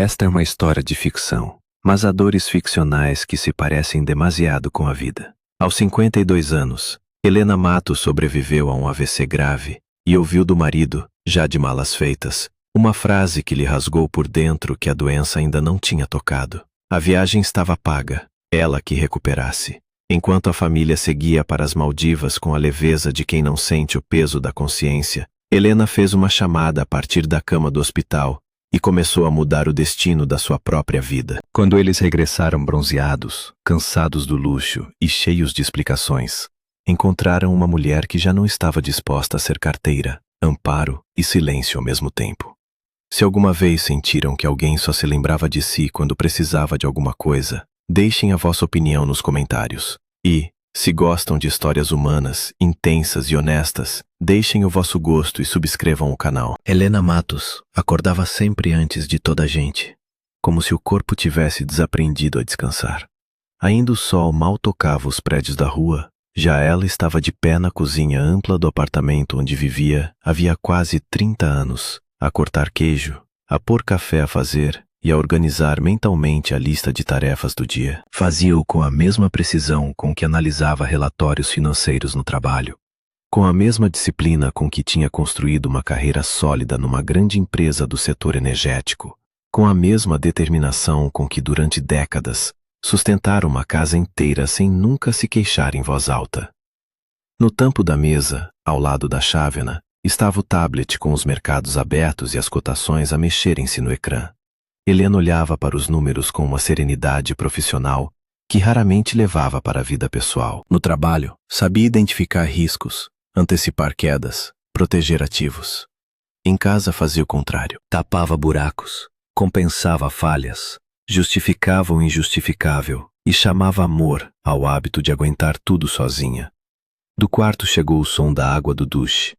Esta é uma história de ficção, mas há dores ficcionais que se parecem demasiado com a vida. Aos 52 anos, Helena Matos sobreviveu a um AVC grave e ouviu do marido, já de malas feitas, uma frase que lhe rasgou por dentro que a doença ainda não tinha tocado. A viagem estava paga, ela que recuperasse. Enquanto a família seguia para as Maldivas com a leveza de quem não sente o peso da consciência, Helena fez uma chamada a partir da cama do hospital e começou a mudar o destino da sua própria vida. Quando eles regressaram bronzeados, cansados do luxo e cheios de explicações, encontraram uma mulher que já não estava disposta a ser carteira, amparo e silêncio ao mesmo tempo. Se alguma vez sentiram que alguém só se lembrava de si quando precisava de alguma coisa, deixem a vossa opinião nos comentários. E, se gostam de histórias humanas, intensas e honestas, deixem o vosso gosto e subscrevam o canal. Helena Matos acordava sempre antes de toda a gente, como se o corpo tivesse desaprendido a descansar. Ainda o sol mal tocava os prédios da rua, já ela estava de pé na cozinha ampla do apartamento onde vivia havia quase 30 anos, a cortar queijo, a pôr café a fazer e a organizar mentalmente a lista de tarefas do dia. Fazia-o com a mesma precisão com que analisava relatórios financeiros no trabalho, com a mesma disciplina com que tinha construído uma carreira sólida numa grande empresa do setor energético, com a mesma determinação com que durante décadas sustentara uma casa inteira sem nunca se queixar em voz alta. No tampo da mesa, ao lado da chávena, estava o tablet com os mercados abertos e as cotações a mexerem-se no ecrã. Helena olhava para os números com uma serenidade profissional que raramente levava para a vida pessoal. No trabalho, sabia identificar riscos, antecipar quedas, proteger ativos. Em casa fazia o contrário. Tapava buracos, compensava falhas, justificava o injustificável e chamava amor ao hábito de aguentar tudo sozinha. Do quarto chegou o som da água do duche.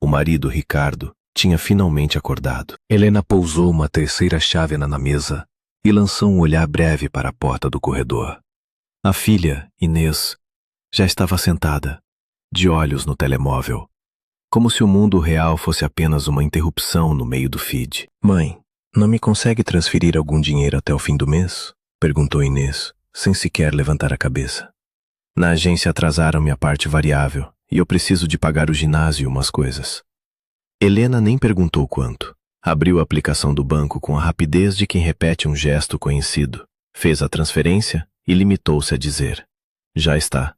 O marido, Ricardo, tinha finalmente acordado. Helena pousou uma terceira chávena na mesa e lançou um olhar breve para a porta do corredor. A filha, Inês, já estava sentada, de olhos no telemóvel, como se o mundo real fosse apenas uma interrupção no meio do feed. Mãe, não me consegue transferir algum dinheiro até o fim do mês? Perguntou Inês, sem sequer levantar a cabeça. Na agência atrasaram-me a parte variável e eu preciso de pagar o ginásio e umas coisas. Helena nem perguntou quanto. Abriu a aplicação do banco com a rapidez de quem repete um gesto conhecido. Fez a transferência e limitou-se a dizer: já está.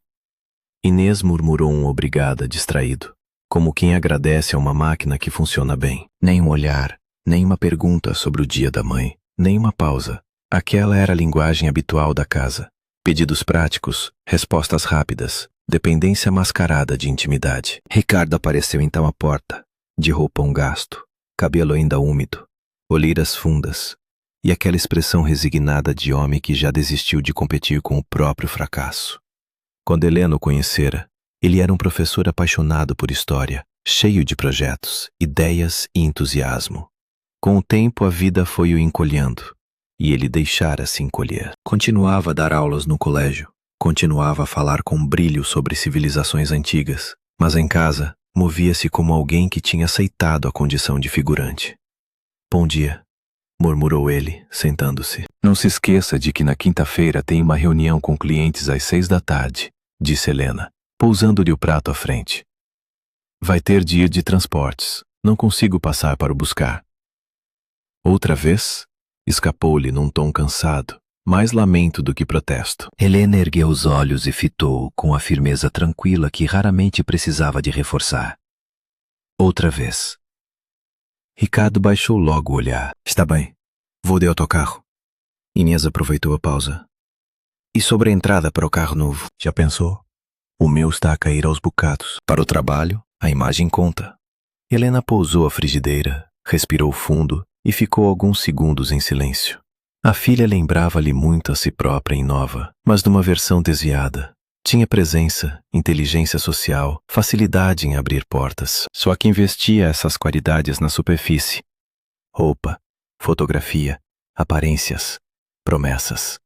Inês murmurou um obrigada distraído, como quem agradece a uma máquina que funciona bem. Nem um olhar, nem uma pergunta sobre o dia da mãe, nem uma pausa. Aquela era a linguagem habitual da casa. Pedidos práticos, respostas rápidas, dependência mascarada de intimidade. Ricardo apareceu então à porta, de roupão gasto, cabelo ainda úmido, olheiras fundas e aquela expressão resignada de homem que já desistiu de competir com o próprio fracasso. Quando Helena o conhecera, ele era um professor apaixonado por história, cheio de projetos, ideias e entusiasmo. Com o tempo a vida foi o encolhendo, e ele deixara-se encolher. Continuava a dar aulas no colégio, continuava a falar com brilho sobre civilizações antigas, mas em casa movia-se como alguém que tinha aceitado a condição de figurante. Bom dia, murmurou ele, sentando-se. Não se esqueça de que na quinta-feira tem uma reunião com clientes às 6 da tarde, disse Helena, pousando-lhe o prato à frente. Vai ter de ir de transportes, não consigo passar para o buscar. Outra vez? Escapou-lhe num tom cansado, mais lamento do que protesto. Helena ergueu os olhos e fitou-o com a firmeza tranquila que raramente precisava de reforçar. Outra vez. Ricardo baixou logo o olhar. Está bem, vou de autocarro. Inês aproveitou a pausa. E sobre a entrada para o carro novo? Já pensou? O meu está a cair aos bocados. Para o trabalho, a imagem conta. Helena pousou a frigideira, respirou fundo e ficou alguns segundos em silêncio. A filha lembrava-lhe muito a si própria em Nova, mas numa versão desviada. Tinha presença, inteligência social, facilidade em abrir portas. Só que investia essas qualidades na superfície. Roupa, fotografia, aparências, promessas.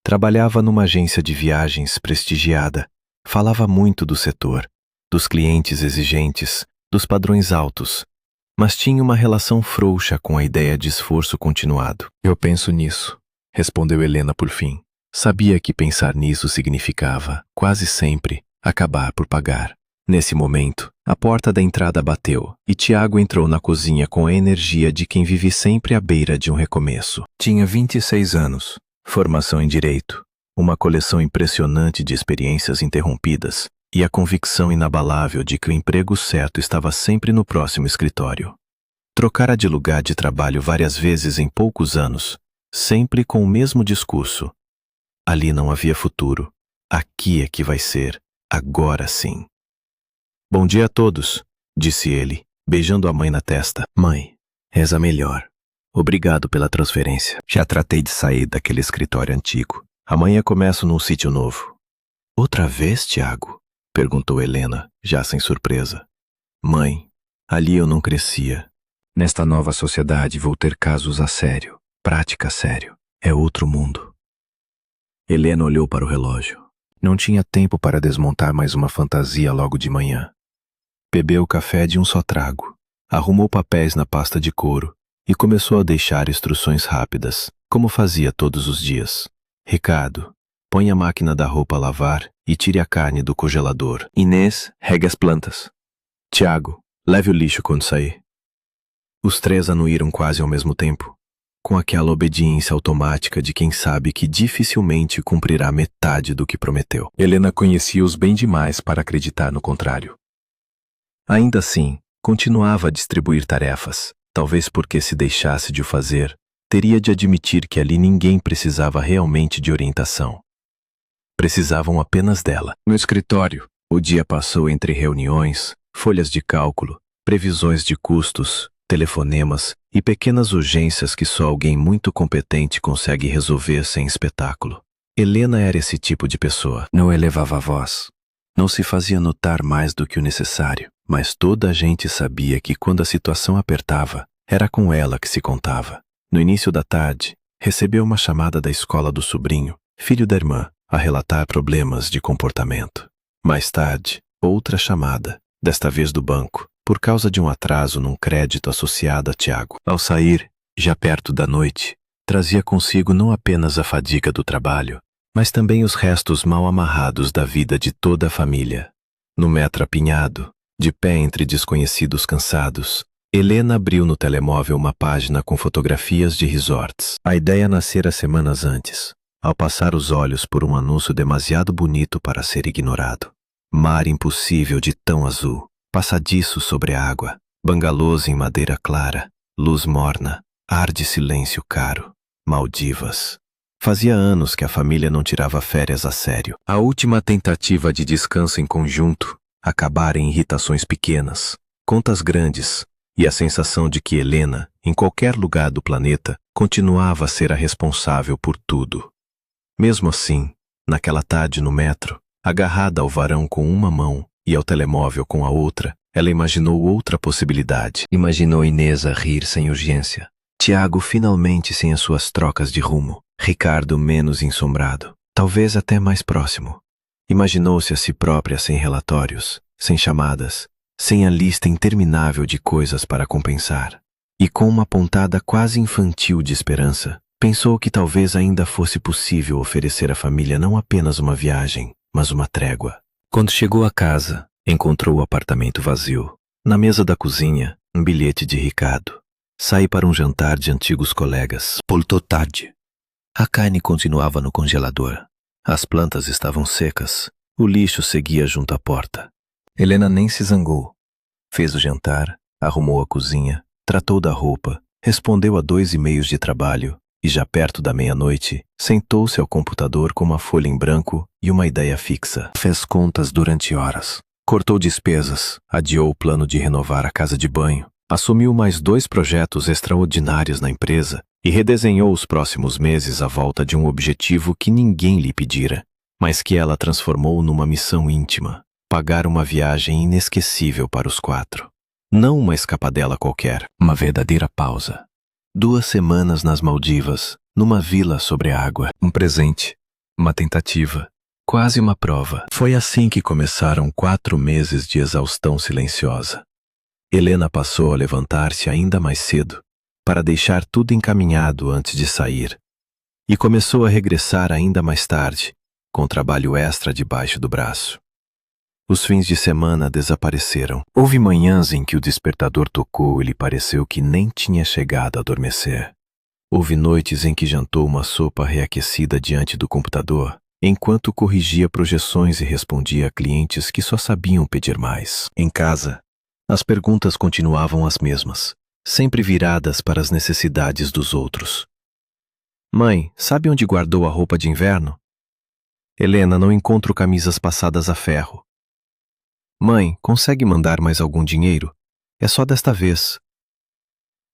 Trabalhava numa agência de viagens prestigiada. Falava muito do setor, dos clientes exigentes, dos padrões altos. mas tinha uma relação frouxa com a ideia de esforço continuado. Eu penso nisso, respondeu Helena por fim. Sabia que pensar nisso significava, quase sempre, acabar por pagar. Nesse momento, a porta da entrada bateu e Tiago entrou na cozinha com a energia de quem vive sempre à beira de um recomeço. Tinha 26 anos, formação em direito, uma coleção impressionante de experiências interrompidas e a convicção inabalável de que o emprego certo estava sempre no próximo escritório. Trocara de lugar de trabalho várias vezes em poucos anos, sempre com o mesmo discurso. Ali não havia futuro. Aqui é que vai ser, agora sim. Bom dia a todos, disse ele, beijando a mãe na testa. Mãe, és a melhor. Obrigado pela transferência. Já tratei de sair daquele escritório antigo. Amanhã começo num sítio novo. Outra vez, Tiago? Perguntou Helena, já sem surpresa. Mãe, ali eu não crescia. Nesta nova sociedade vou ter casos a sério, prática a sério. É outro mundo. Helena olhou para o relógio. Não tinha tempo para desmontar mais uma fantasia logo de manhã. Bebeu o café de um só trago, arrumou papéis na pasta de couro e começou a deixar instruções rápidas, como fazia todos os dias. Ricardo, põe a máquina da roupa a lavar e tire a carne do congelador. Inês, regue as plantas. Tiago, leve o lixo quando sair. Os três anuíram quase ao mesmo tempo, com aquela obediência automática de quem sabe que dificilmente cumprirá metade do que prometeu. Helena conhecia-os bem demais para acreditar no contrário. Ainda assim, continuava a distribuir tarefas, talvez porque se deixasse de o fazer, teria de admitir que ali ninguém precisava realmente de orientação. Precisavam apenas dela. No escritório, o dia passou entre reuniões, folhas de cálculo, previsões de custos, telefonemas e pequenas urgências que só alguém muito competente consegue resolver sem espetáculo. Helena era esse tipo de pessoa. Não elevava a voz. Não se fazia notar mais do que o necessário, mas toda a gente sabia que quando a situação apertava, era com ela que se contava. No início da tarde, recebeu uma chamada da escola do sobrinho, filho da irmã, a relatar problemas de comportamento. Mais tarde, outra chamada, desta vez do banco, por causa de um atraso num crédito associado a Tiago. Ao sair, já perto da noite, trazia consigo não apenas a fadiga do trabalho, mas também os restos mal amarrados da vida de toda a família. No metro apinhado, de pé entre desconhecidos cansados, Helena abriu no telemóvel uma página com fotografias de resorts. A ideia nascera semanas antes, ao passar os olhos por um anúncio demasiado bonito para ser ignorado. Mar impossível de tão azul, passadiço sobre a água, bangalôs em madeira clara, luz morna, ar de silêncio caro, Maldivas. Fazia anos que a família não tirava férias a sério. A última tentativa de descanso em conjunto acabara em irritações pequenas, contas grandes e a sensação de que Helena, em qualquer lugar do planeta, continuava a ser a responsável por tudo. Mesmo assim, naquela tarde no metro, agarrada ao varão com uma mão e ao telemóvel com a outra, ela imaginou outra possibilidade. Imaginou Inês a rir sem urgência, Tiago finalmente sem as suas trocas de rumo, Ricardo menos ensombrado, talvez até mais próximo. Imaginou-se a si própria sem relatórios, sem chamadas, sem a lista interminável de coisas para compensar. E com uma pontada quase infantil de esperança, pensou que talvez ainda fosse possível oferecer à família não apenas uma viagem, mas uma trégua. Quando chegou a casa, encontrou o apartamento vazio. Na mesa da cozinha, um bilhete de Ricardo. Saí para um jantar de antigos colegas. Voltou tarde. A carne continuava no congelador. As plantas estavam secas. O lixo seguia junto à porta. Helena nem se zangou. Fez o jantar, arrumou a cozinha, tratou da roupa, respondeu a 2 e-mails de trabalho e, já perto da meia-noite, sentou-se ao computador com uma folha em branco e uma ideia fixa. Fez contas durante horas. Cortou despesas, adiou o plano de renovar a casa de banho, assumiu mais 2 projetos extraordinários na empresa e redesenhou os próximos meses à volta de um objetivo que ninguém lhe pedira, mas que ela transformou numa missão íntima: pagar uma viagem inesquecível para os 4. Não uma escapadela qualquer, uma verdadeira pausa. 2 semanas nas Maldivas, numa vila sobre a água. Um presente, uma tentativa, quase uma prova. Foi assim que começaram 4 meses de exaustão silenciosa. Helena passou a levantar-se ainda mais cedo, para deixar tudo encaminhado antes de sair, e começou a regressar ainda mais tarde, com trabalho extra debaixo do braço. Os fins de semana desapareceram. Houve manhãs em que o despertador tocou e lhe pareceu que nem tinha chegado a adormecer. Houve noites em que jantou uma sopa reaquecida diante do computador, enquanto corrigia projeções e respondia a clientes que só sabiam pedir mais. Em casa, as perguntas continuavam as mesmas, sempre viradas para as necessidades dos outros. Mãe, sabe onde guardou a roupa de inverno? Helena, não encontro camisas passadas a ferro. Mãe, consegue mandar mais algum dinheiro? É só desta vez.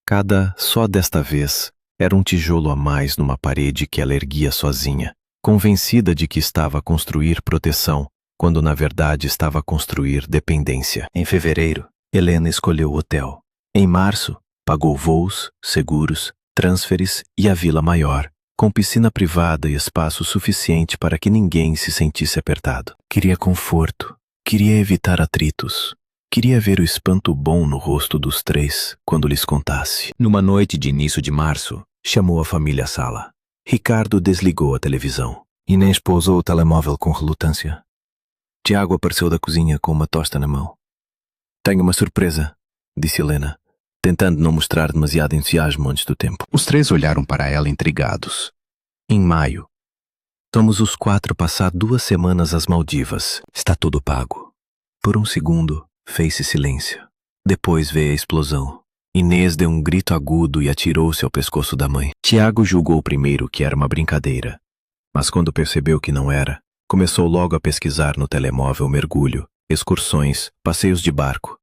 Cada só desta vez era um tijolo a mais numa parede que ela erguia sozinha, convencida de que estava a construir proteção, quando na verdade estava a construir dependência. Em fevereiro, Helena escolheu o hotel. Em março, pagou voos, seguros, transferes e a vila maior, com piscina privada e espaço suficiente para que ninguém se sentisse apertado. Queria conforto, queria evitar atritos, queria ver o espanto bom no rosto dos três quando lhes contasse. Numa noite de início de março, chamou a família à sala. Ricardo desligou a televisão. Inês pousou o telemóvel com relutância. Tiago apareceu da cozinha com uma tosta na mão. Tenho uma surpresa, disse Helena, tentando não mostrar demasiado entusiasmo antes do tempo. Os três olharam para ela intrigados. Em maio. Vamos os quatro passar 2 semanas às Maldivas. Está tudo pago. Por um segundo, fez-se silêncio. Depois veio a explosão. Inês deu um grito agudo e atirou-se ao pescoço da mãe. Tiago julgou primeiro que era uma brincadeira, mas quando percebeu que não era, começou logo a pesquisar no telemóvel mergulho, excursões, passeios de barco.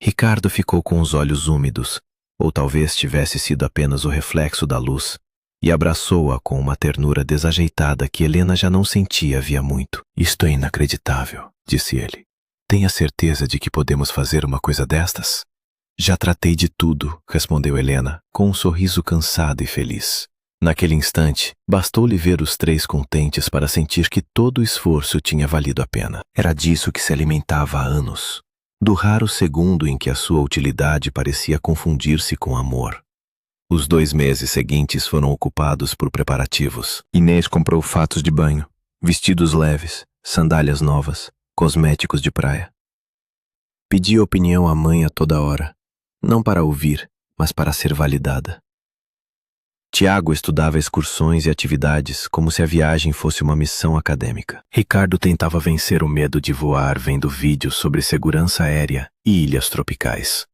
Ricardo ficou com os olhos úmidos, ou talvez tivesse sido apenas o reflexo da luz, e abraçou-a com uma ternura desajeitada que Helena já não sentia havia muito. Isto é inacreditável, disse ele. Tenha certeza de que podemos fazer uma coisa destas? Já tratei de tudo, respondeu Helena, com um sorriso cansado e feliz. Naquele instante, bastou-lhe ver os três contentes para sentir que todo o esforço tinha valido a pena. Era disso que se alimentava há anos, do raro segundo em que a sua utilidade parecia confundir-se com amor. Os 2 meses seguintes foram ocupados por preparativos. Inês comprou fatos de banho, vestidos leves, sandálias novas, cosméticos de praia. Pedia opinião à mãe a toda hora, não para ouvir, mas para ser validada. Tiago estudava excursões e atividades como se a viagem fosse uma missão acadêmica. Ricardo tentava vencer o medo de voar vendo vídeos sobre segurança aérea e ilhas tropicais.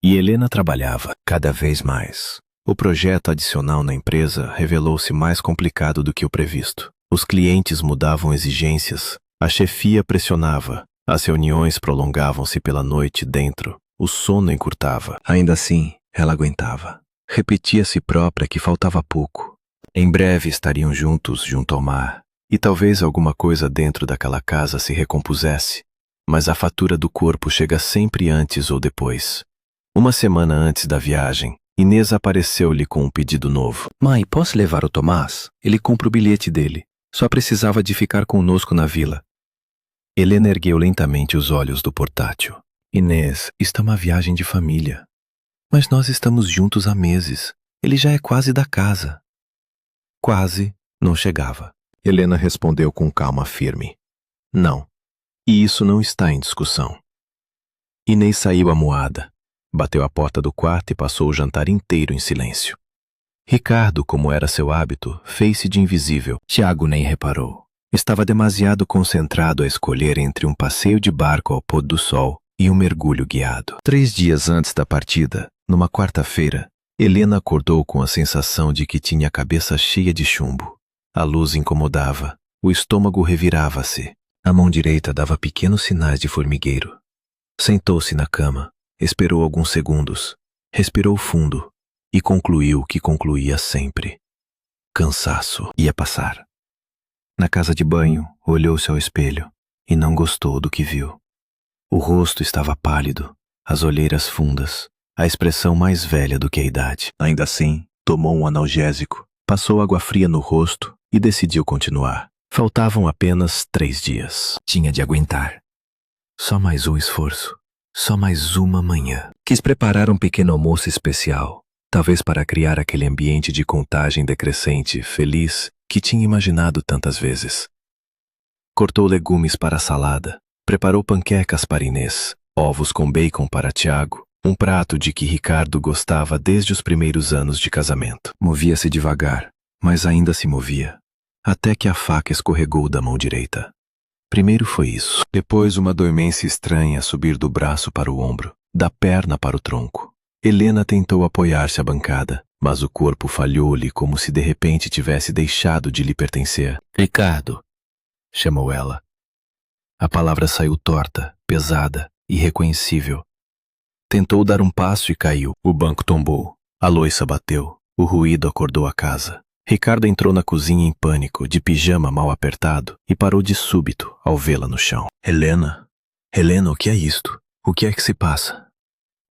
E Helena trabalhava cada vez mais. O projeto adicional na empresa revelou-se mais complicado do que o previsto. Os clientes mudavam exigências, a chefia pressionava, as reuniões prolongavam-se pela noite dentro, o sono encurtava. Ainda assim, ela aguentava. Repetia a si própria que faltava pouco. Em breve estariam juntos junto ao mar, e talvez alguma coisa dentro daquela casa se recompusesse, mas a fatura do corpo chega sempre antes ou depois. Uma semana antes da viagem, Inês apareceu-lhe com um pedido novo. Mãe, posso levar o Tomás? Ele compra o bilhete dele. Só precisava de ficar conosco na vila. Helena ergueu lentamente os olhos do portátil. Inês, isto é uma viagem de família. Mas nós estamos juntos há meses. Ele já é quase da casa. Quase não chegava. Helena respondeu com calma firme. Não. E isso não está em discussão. Inês saiu amuada, bateu a porta do quarto e passou o jantar inteiro em silêncio. Ricardo, como era seu hábito, fez-se de invisível. Tiago nem reparou. Estava demasiado concentrado a escolher entre um passeio de barco ao pôr do sol e um mergulho guiado. 3 dias antes da partida, numa quarta-feira, Helena acordou com a sensação de que tinha a cabeça cheia de chumbo. A luz incomodava, o estômago revirava-se. A mão direita dava pequenos sinais de formigueiro. Sentou-se na cama, esperou alguns segundos, respirou fundo e concluiu o que concluía sempre. Cansaço ia passar. Na casa de banho, olhou-se ao espelho e não gostou do que viu. O rosto estava pálido, as olheiras fundas, a expressão mais velha do que a idade. Ainda assim, tomou um analgésico, passou água fria no rosto e decidiu continuar. Faltavam apenas 3 dias. Tinha de aguentar. Só mais um esforço. Só mais uma manhã. Quis preparar um pequeno almoço especial, talvez para criar aquele ambiente de contagem decrescente, feliz, que tinha imaginado tantas vezes. Cortou legumes para a salada, preparou panquecas para Inês, ovos com bacon para Tiago, um prato de que Ricardo gostava desde os primeiros anos de casamento. Movia-se devagar, mas ainda se movia, até que a faca escorregou da mão direita. Primeiro foi isso, depois uma dormência estranha subir do braço para o ombro, da perna para o tronco. Helena tentou apoiar-se à bancada, mas o corpo falhou-lhe como se de repente tivesse deixado de lhe pertencer. Ricardo, chamou ela. A palavra saiu torta, pesada, irreconhecível. Tentou dar um passo e caiu. O banco tombou. A louça bateu. O ruído acordou a casa. Ricardo entrou na cozinha em pânico, de pijama mal apertado, e parou de súbito ao vê-la no chão. Helena? Helena, o que é isto? O que é que se passa?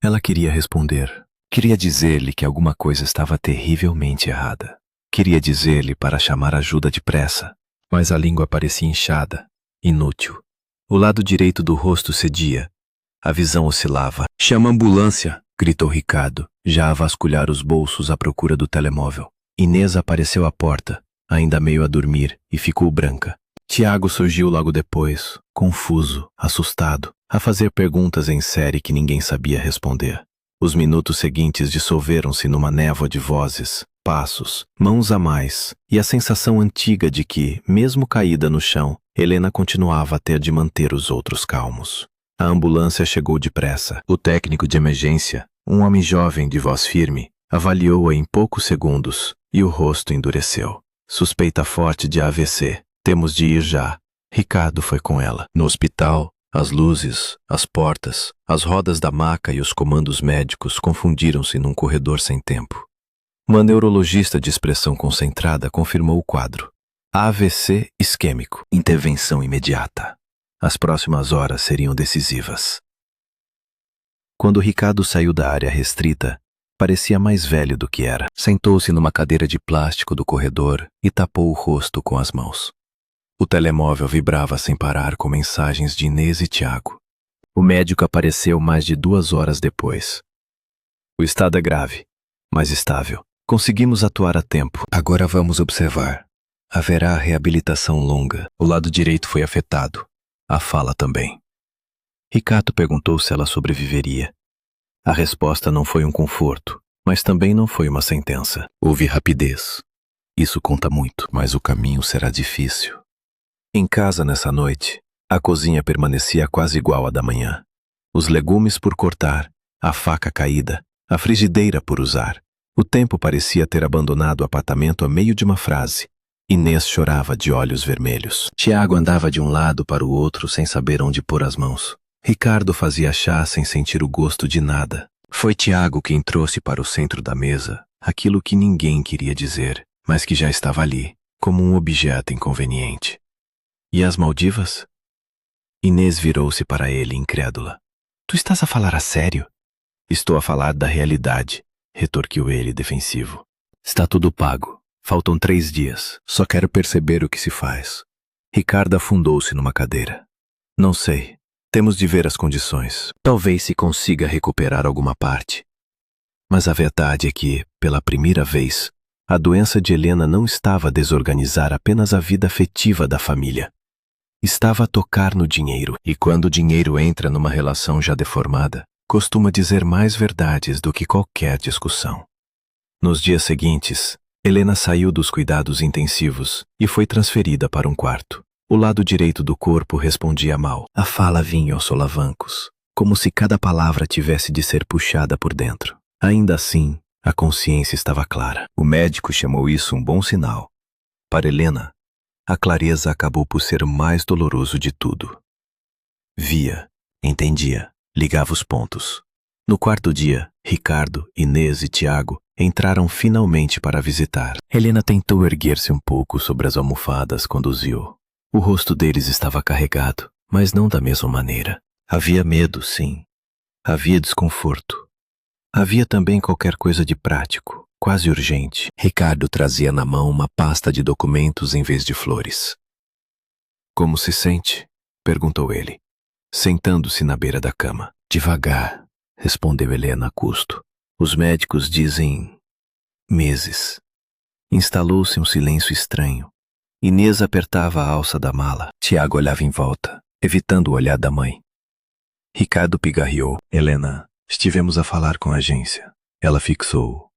Ela queria responder. Queria dizer-lhe que alguma coisa estava terrivelmente errada. Queria dizer-lhe para chamar ajuda depressa, mas a língua parecia inchada, inútil. O lado direito do rosto cedia. A visão oscilava. Chama a ambulância, gritou Ricardo, já a vasculhar os bolsos à procura do telemóvel. Inês apareceu à porta, ainda meio a dormir, e ficou branca. Tiago surgiu logo depois, confuso, assustado, a fazer perguntas em série que ninguém sabia responder. Os minutos seguintes dissolveram-se numa névoa de vozes, passos, mãos a mais, e a sensação antiga de que, mesmo caída no chão, Helena continuava a ter de manter os outros calmos. A ambulância chegou depressa. O técnico de emergência, um homem jovem de voz firme, avaliou-a em poucos segundos e o rosto endureceu. Suspeita forte de AVC. Temos de ir já. Ricardo foi com ela. No hospital, as luzes, as portas, as rodas da maca e os comandos médicos confundiram-se num corredor sem tempo. Uma neurologista de expressão concentrada confirmou o quadro. AVC isquêmico. Intervenção imediata. As próximas horas seriam decisivas. Quando Ricardo saiu da área restrita, parecia mais velho do que era. Sentou-se numa cadeira de plástico do corredor e tapou o rosto com as mãos. O telemóvel vibrava sem parar com mensagens de Inês e Tiago. O médico apareceu mais de 2 horas depois. O estado é grave, mas estável. Conseguimos atuar a tempo. Agora vamos observar. Haverá reabilitação longa. O lado direito foi afetado. A fala também. Ricardo perguntou se ela sobreviveria. A resposta não foi um conforto, mas também não foi uma sentença. Houve rapidez. Isso conta muito, mas o caminho será difícil. Em casa nessa noite, a cozinha permanecia quase igual à da manhã. Os legumes por cortar, a faca caída, a frigideira por usar. O tempo parecia ter abandonado o apartamento a meio de uma frase. Inês chorava de olhos vermelhos. Tiago andava de um lado para o outro sem saber onde pôr as mãos. Ricardo fazia chá sem sentir o gosto de nada. Foi Tiago quem trouxe para o centro da mesa aquilo que ninguém queria dizer, mas que já estava ali, como um objeto inconveniente. E as Maldivas? Inês virou-se para ele, incrédula. Tu estás a falar a sério? Estou a falar da realidade, retorquiu ele, defensivo. Está tudo pago. Faltam 3 dias. Só quero perceber o que se faz. Ricardo afundou-se numa cadeira. Não sei. Temos de ver as condições. Talvez se consiga recuperar alguma parte. Mas a verdade é que, pela primeira vez, a doença de Helena não estava a desorganizar apenas a vida afetiva da família. Estava a tocar no dinheiro. E quando o dinheiro entra numa relação já deformada, costuma dizer mais verdades do que qualquer discussão. Nos dias seguintes, Helena saiu dos cuidados intensivos e foi transferida para um quarto. O lado direito do corpo respondia mal. A fala vinha aos solavancos, como se cada palavra tivesse de ser puxada por dentro. Ainda assim, a consciência estava clara. O médico chamou isso um bom sinal. Para Helena, a clareza acabou por ser o mais doloroso de tudo. Via, entendia, ligava os pontos. No quarto dia, Ricardo, Inês e Tiago entraram finalmente para visitar. Helena tentou erguer-se um pouco sobre as almofadas quando os viu. O rosto deles estava carregado, mas não da mesma maneira. Havia medo, sim. Havia desconforto. Havia também qualquer coisa de prático, quase urgente. Ricardo trazia na mão uma pasta de documentos em vez de flores. Como se sente? Perguntou ele, sentando-se na beira da cama. Devagar, respondeu Helena a custo. Os médicos dizem meses. Instalou-se um silêncio estranho. Inês apertava a alça da mala. Tiago olhava em volta, evitando o olhar da mãe. Ricardo pigarreou. Helena, estivemos a falar com a agência. Ela fixou.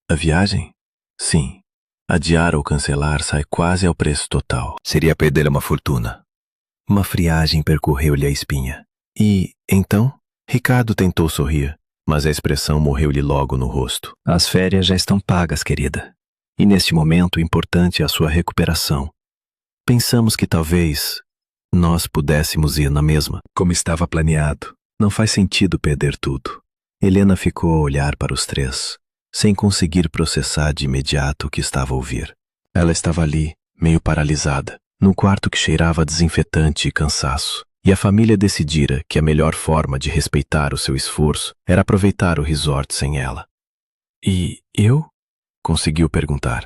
A viagem? Sim. Adiar ou cancelar sai quase ao preço total. Seria perder uma fortuna. Uma friagem percorreu-lhe a espinha. E, então? Ricardo tentou sorrir, mas a expressão morreu-lhe logo no rosto. As férias já estão pagas, querida. E neste momento o importante é a sua recuperação. Pensamos que talvez nós pudéssemos ir na mesma, como estava planeado. Não faz sentido perder tudo. Helena ficou a olhar para os três, sem conseguir processar de imediato o que estava a ouvir. Ela estava ali, meio paralisada, num quarto que cheirava a desinfetante e cansaço. E a família decidira que a melhor forma de respeitar o seu esforço era aproveitar o resort sem ela. E eu? Conseguiu perguntar.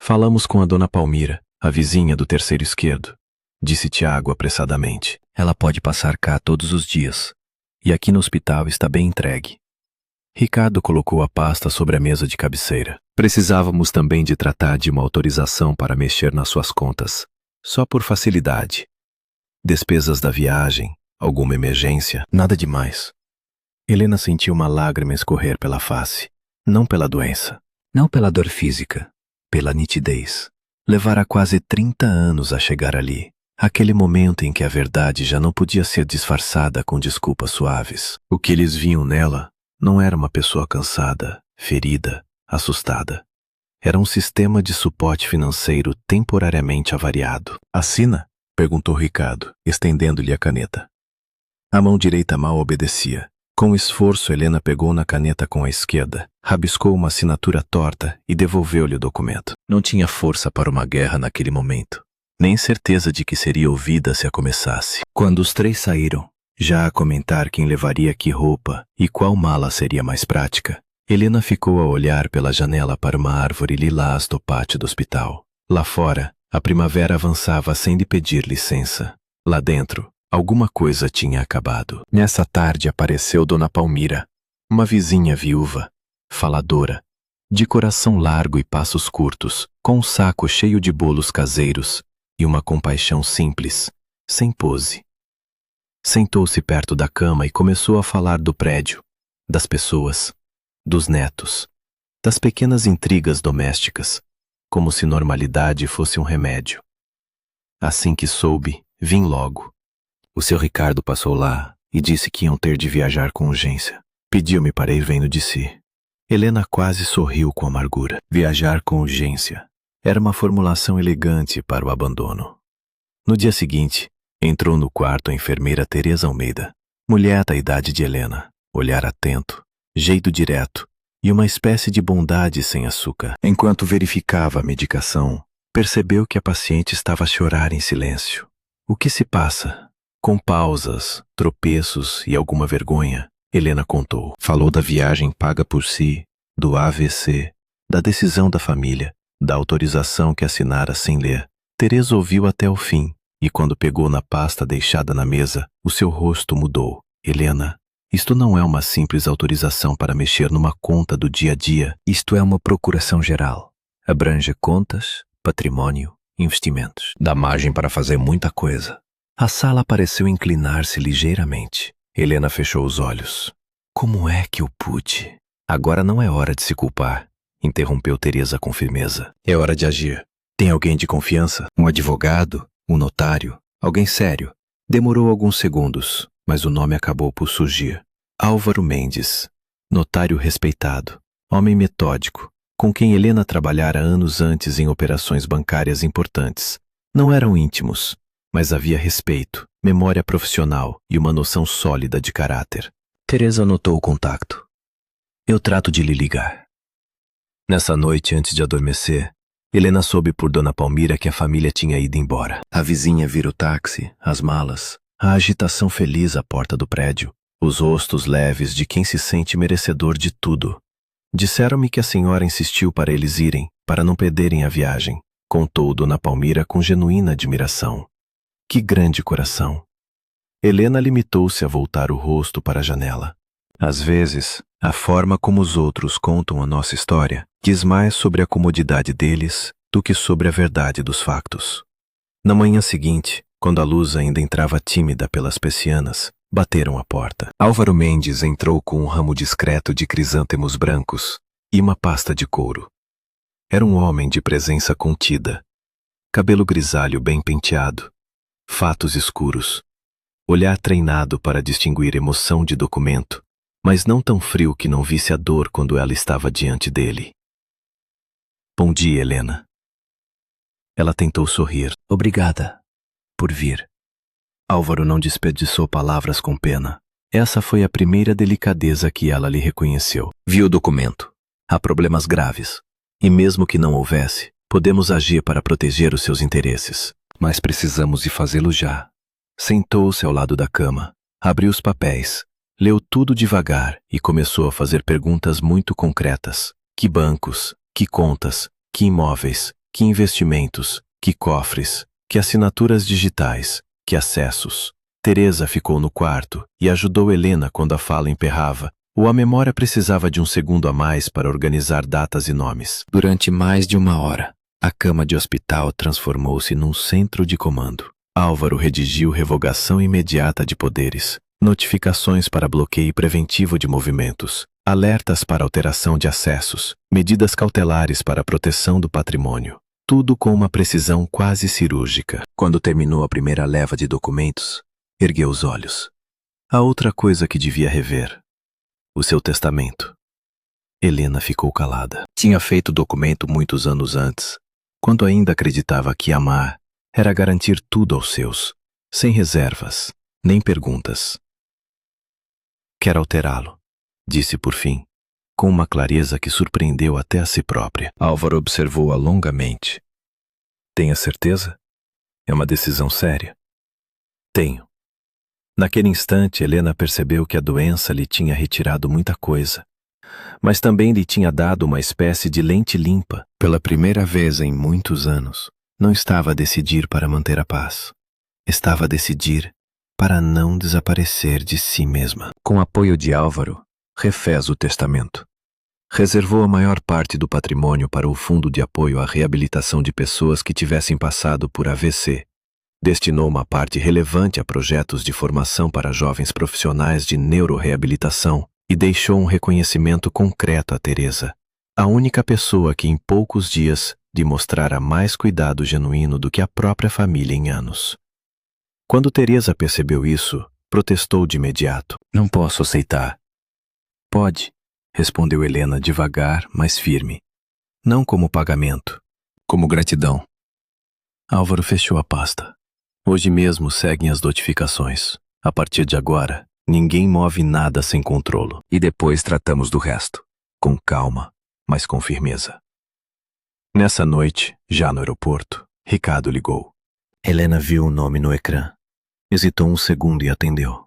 Falamos com a dona Palmira, a vizinha do terceiro esquerdo, disse Tiago apressadamente. Ela pode passar cá todos os dias. E aqui no hospital está bem entregue. Ricardo colocou a pasta sobre a mesa de cabeceira. Precisávamos também de tratar de uma autorização para mexer nas suas contas, só por facilidade. Despesas da viagem, alguma emergência, nada demais. Helena sentiu uma lágrima escorrer pela face, não pela doença, não pela dor física, pela nitidez. Levara quase 30 anos a chegar ali, aquele momento em que a verdade já não podia ser disfarçada com desculpas suaves. O que eles viam nela não era uma pessoa cansada, ferida, assustada. Era um sistema de suporte financeiro temporariamente avariado. Assina? Perguntou Ricardo, estendendo-lhe a caneta. A mão direita mal obedecia. Com esforço, Helena pegou na caneta com a esquerda, rabiscou uma assinatura torta e devolveu-lhe o documento. Não tinha força para uma guerra naquele momento, nem certeza de que seria ouvida se a começasse. Quando os três saíram, já a comentar quem levaria que roupa e qual mala seria mais prática, Helena ficou a olhar pela janela para uma árvore lilás do pátio do hospital. Lá fora, a primavera avançava sem lhe pedir licença. Lá dentro, alguma coisa tinha acabado. Nessa tarde apareceu Dona Palmira, uma vizinha viúva, faladora, de coração largo e passos curtos, com um saco cheio de bolos caseiros e uma compaixão simples, sem pose. Sentou-se perto da cama e começou a falar do prédio, das pessoas, dos netos, das pequenas intrigas domésticas, como se normalidade fosse um remédio. Assim que soube, vim logo. O seu Ricardo passou lá e disse que iam ter de viajar com urgência. Pediu-me para ir vendo de si. Helena quase sorriu com amargura. Viajar com urgência era uma formulação elegante para o abandono. No dia seguinte, entrou no quarto a enfermeira Teresa Almeida, mulher da idade de Helena, olhar atento, jeito direto, e uma espécie de bondade sem açúcar. Enquanto verificava a medicação, percebeu que a paciente estava a chorar em silêncio. O que se passa? Com pausas, tropeços e alguma vergonha, Helena contou. Falou da viagem paga por si, do AVC, da decisão da família, da autorização que assinara sem ler. Teresa ouviu até o fim, e quando pegou na pasta deixada na mesa, o seu rosto mudou. Helena, isto não é uma simples autorização para mexer numa conta do dia a dia. Isto é uma procuração geral. Abrange contas, patrimônio, investimentos. Dá margem para fazer muita coisa. A sala pareceu inclinar-se ligeiramente. Helena fechou os olhos. Como é que eu pude? Agora não é hora de se culpar, interrompeu Teresa com firmeza. É hora de agir. Tem alguém de confiança? Um advogado? Um notário? Alguém sério? Demorou alguns segundos, mas o nome acabou por surgir. Álvaro Mendes, notário respeitado, homem metódico, com quem Helena trabalhara anos antes em operações bancárias importantes. Não eram íntimos, mas havia respeito, memória profissional e uma noção sólida de caráter. Teresa anotou o contato. Eu trato de lhe ligar. Nessa noite, antes de adormecer, Helena soube por Dona Palmira que a família tinha ido embora. A vizinha vira o táxi, as malas, a agitação feliz à porta do prédio, os rostos leves de quem se sente merecedor de tudo. Disseram-me que a senhora insistiu para eles irem, para não perderem a viagem, contou Dona Palmira com genuína admiração. Que grande coração! Helena limitou-se a voltar o rosto para a janela. Às vezes, a forma como os outros contam a nossa história diz mais sobre a comodidade deles do que sobre a verdade dos factos. Na manhã seguinte, quando a luz ainda entrava tímida pelas persianas, bateram à porta. Álvaro Mendes entrou com um ramo discreto de crisântemos brancos e uma pasta de couro. Era um homem de presença contida, cabelo grisalho bem penteado, fatos escuros, olhar treinado para distinguir emoção de documento, mas não tão frio que não visse a dor quando ela estava diante dele. Bom dia, Helena. Ela tentou sorrir. Obrigada por vir. Álvaro não desperdiçou palavras com pena. Essa foi a primeira delicadeza que ela lhe reconheceu. Viu o documento. Há problemas graves. E mesmo que não houvesse, podemos agir para proteger os seus interesses. Mas precisamos de fazê-lo já. Sentou-se ao lado da cama, abriu os papéis, leu tudo devagar e começou a fazer perguntas muito concretas. Que bancos, que contas, que imóveis, que investimentos, que cofres, que assinaturas digitais, que acessos. Teresa ficou no quarto e ajudou Helena quando a fala emperrava, ou a memória precisava de um segundo a mais para organizar datas e nomes. Durante mais de 1 hora, a cama de hospital transformou-se num centro de comando. Álvaro redigiu revogação imediata de poderes, notificações para bloqueio preventivo de movimentos, alertas para alteração de acessos, medidas cautelares para a proteção do patrimônio. Tudo com uma precisão quase cirúrgica. Quando terminou a primeira leva de documentos, ergueu os olhos. Há outra coisa que devia rever. O seu testamento. Helena ficou calada. Tinha feito o documento muitos anos antes, quando ainda acreditava que amar era garantir tudo aos seus, sem reservas, nem perguntas. Quero alterá-lo, disse por fim, com uma clareza que surpreendeu até a si própria. Álvaro observou-a longamente. Tenha certeza? É uma decisão séria? Tenho. Naquele instante, Helena percebeu que a doença lhe tinha retirado muita coisa, mas também lhe tinha dado uma espécie de lente limpa. Pela primeira vez em muitos anos, não estava a decidir para manter a paz. Estava a decidir para não desaparecer de si mesma. Com apoio de Álvaro, refez o testamento. Reservou a maior parte do patrimônio para o Fundo de Apoio à Reabilitação de Pessoas que tivessem passado por AVC. Destinou uma parte relevante a projetos de formação para jovens profissionais de neuroreabilitação e deixou um reconhecimento concreto a Teresa, a única pessoa que em poucos dias demonstrara mais cuidado genuíno do que a própria família em anos. Quando Teresa percebeu isso, protestou de imediato. Não posso aceitar. Pode, respondeu Helena devagar, mas firme. Não como pagamento, como gratidão. Álvaro fechou a pasta. Hoje mesmo seguem as notificações. A partir de agora, ninguém move nada sem controlo. E depois tratamos do resto. Com calma, mas com firmeza. Nessa noite, já no aeroporto, Ricardo ligou. Helena viu o nome no ecrã. Hesitou um segundo e atendeu.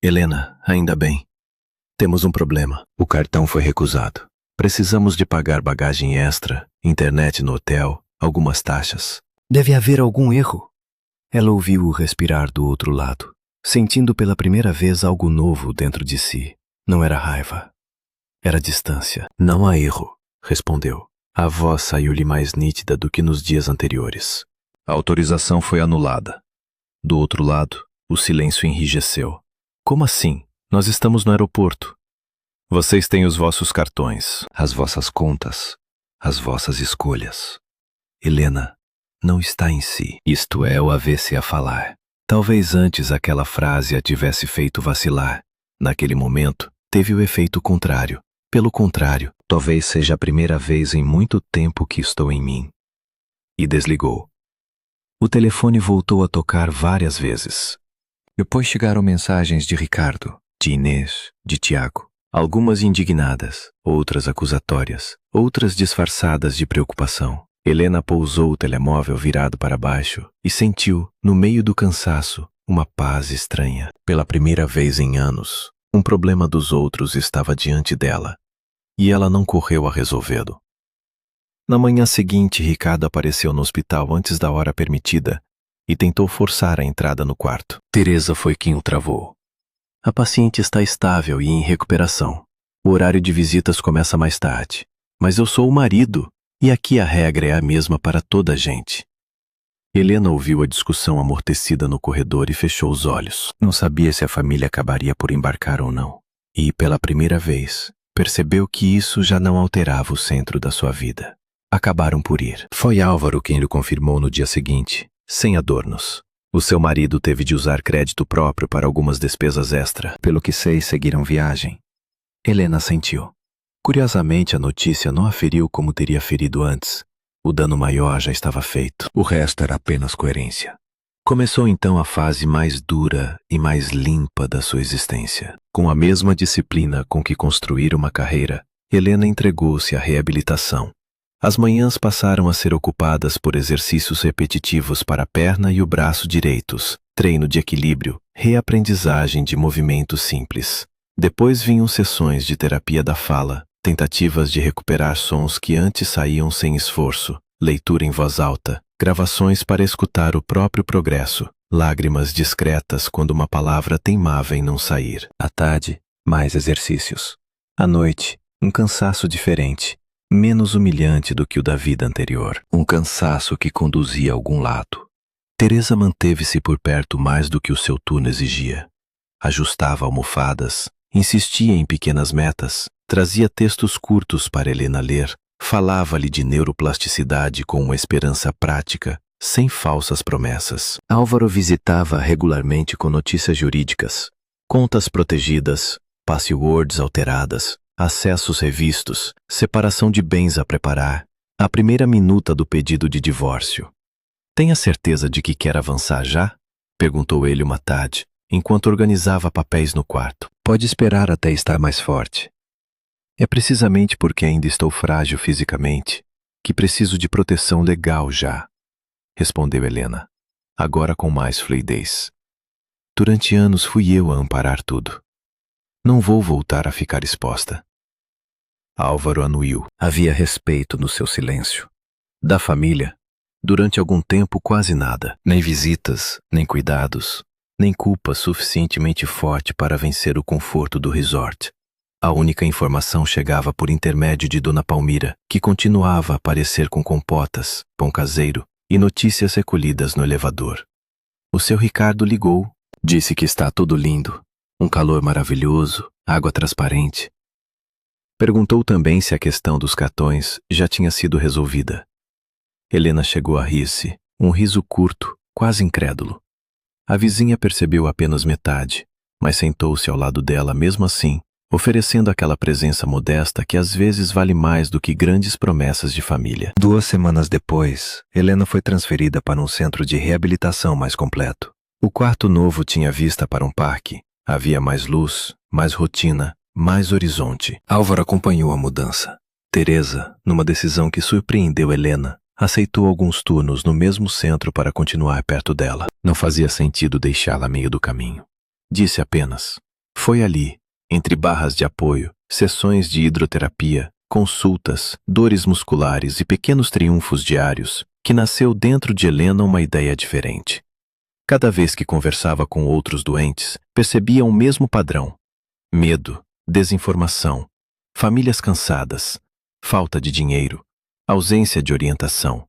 Helena, ainda bem. Temos um problema. O cartão foi recusado. Precisamos de pagar bagagem extra, internet no hotel, algumas taxas. Deve haver algum erro. Ela ouviu-o respirar do outro lado, sentindo pela primeira vez algo novo dentro de si. Não era raiva. Era distância. Não há erro, respondeu. A voz saiu-lhe mais nítida do que nos dias anteriores. A autorização foi anulada. Do outro lado, o silêncio enrijeceu. Como assim? Nós estamos no aeroporto. Vocês têm os vossos cartões, as vossas contas, as vossas escolhas. Helena não está em si. Isto é o AVC a falar. Talvez antes aquela frase a tivesse feito vacilar. Naquele momento, teve o efeito contrário. Pelo contrário, talvez seja a primeira vez em muito tempo que estou em mim. E desligou. O telefone voltou a tocar várias vezes. Depois chegaram mensagens de Ricardo, de Inês, de Tiago. Algumas indignadas, outras acusatórias, outras disfarçadas de preocupação. Helena pousou o telemóvel virado para baixo e sentiu, no meio do cansaço, uma paz estranha. Pela primeira vez em anos, um problema dos outros estava diante dela, e ela não correu a resolvê-lo. Na manhã seguinte, Ricardo apareceu no hospital antes da hora permitida e tentou forçar a entrada no quarto. Teresa foi quem o travou. A paciente está estável e em recuperação. O horário de visitas começa mais tarde. Mas eu sou o marido, e aqui a regra é a mesma para toda a gente. Helena ouviu a discussão amortecida no corredor e fechou os olhos. Não sabia se a família acabaria por embarcar ou não. E, pela primeira vez, percebeu que isso já não alterava o centro da sua vida. Acabaram por ir. Foi Álvaro quem lhe confirmou no dia seguinte, sem adornos. O seu marido teve de usar crédito próprio para algumas despesas extra. Pelo que sei, seguiram viagem. Helena sentiu. Curiosamente, a notícia não a feriu como teria ferido antes. O dano maior já estava feito. O resto era apenas coerência. Começou então a fase mais dura e mais limpa da sua existência. Com a mesma disciplina com que construir uma carreira, Helena entregou-se à reabilitação. As manhãs passaram a ser ocupadas por exercícios repetitivos para a perna e o braço direitos, treino de equilíbrio, reaprendizagem de movimentos simples. Depois vinham sessões de terapia da fala, tentativas de recuperar sons que antes saíam sem esforço, leitura em voz alta, gravações para escutar o próprio progresso, lágrimas discretas quando uma palavra teimava em não sair. À tarde, mais exercícios. À noite, um cansaço diferente, menos humilhante do que o da vida anterior. Um cansaço que conduzia a algum lado. Teresa manteve-se por perto mais do que o seu turno exigia. Ajustava almofadas, insistia em pequenas metas, trazia textos curtos para Helena ler, falava-lhe de neuroplasticidade com uma esperança prática, sem falsas promessas. Álvaro visitava regularmente com notícias jurídicas, contas protegidas, passwords alteradas, acessos revistos, separação de bens a preparar, a primeira minuta do pedido de divórcio. Tem a certeza de que quer avançar já? Perguntou ele uma tarde, enquanto organizava papéis no quarto. Pode esperar até estar mais forte. É precisamente porque ainda estou frágil fisicamente que preciso de proteção legal já, respondeu Helena, agora com mais fluidez. Durante anos fui eu a amparar tudo. Não vou voltar a ficar exposta. Álvaro anuiu. Havia respeito no seu silêncio. Da família, durante algum tempo quase nada. Nem visitas, nem cuidados, nem culpa suficientemente forte para vencer o conforto do resort. A única informação chegava por intermédio de Dona Palmira, que continuava a aparecer com compotas, pão caseiro e notícias recolhidas no elevador. O seu Ricardo ligou, disse que está tudo lindo, um calor maravilhoso, água transparente. Perguntou também se a questão dos cartões já tinha sido resolvida. Helena chegou a rir-se, um riso curto, quase incrédulo. A vizinha percebeu apenas metade, mas sentou-se ao lado dela mesmo assim, oferecendo aquela presença modesta que às vezes vale mais do que grandes promessas de família. 2 semanas depois, Helena foi transferida para um centro de reabilitação mais completo. O quarto novo tinha vista para um parque. Havia mais luz, mais rotina, mais horizonte. Álvaro acompanhou a mudança. Teresa, numa decisão que surpreendeu Helena, aceitou alguns turnos no mesmo centro para continuar perto dela. Não fazia sentido deixá-la a meio do caminho. Disse apenas: foi ali, entre barras de apoio, sessões de hidroterapia, consultas, dores musculares e pequenos triunfos diários, que nasceu dentro de Helena uma ideia diferente. Cada vez que conversava com outros doentes, percebia o mesmo padrão: medo, desinformação, famílias cansadas, falta de dinheiro, ausência de orientação,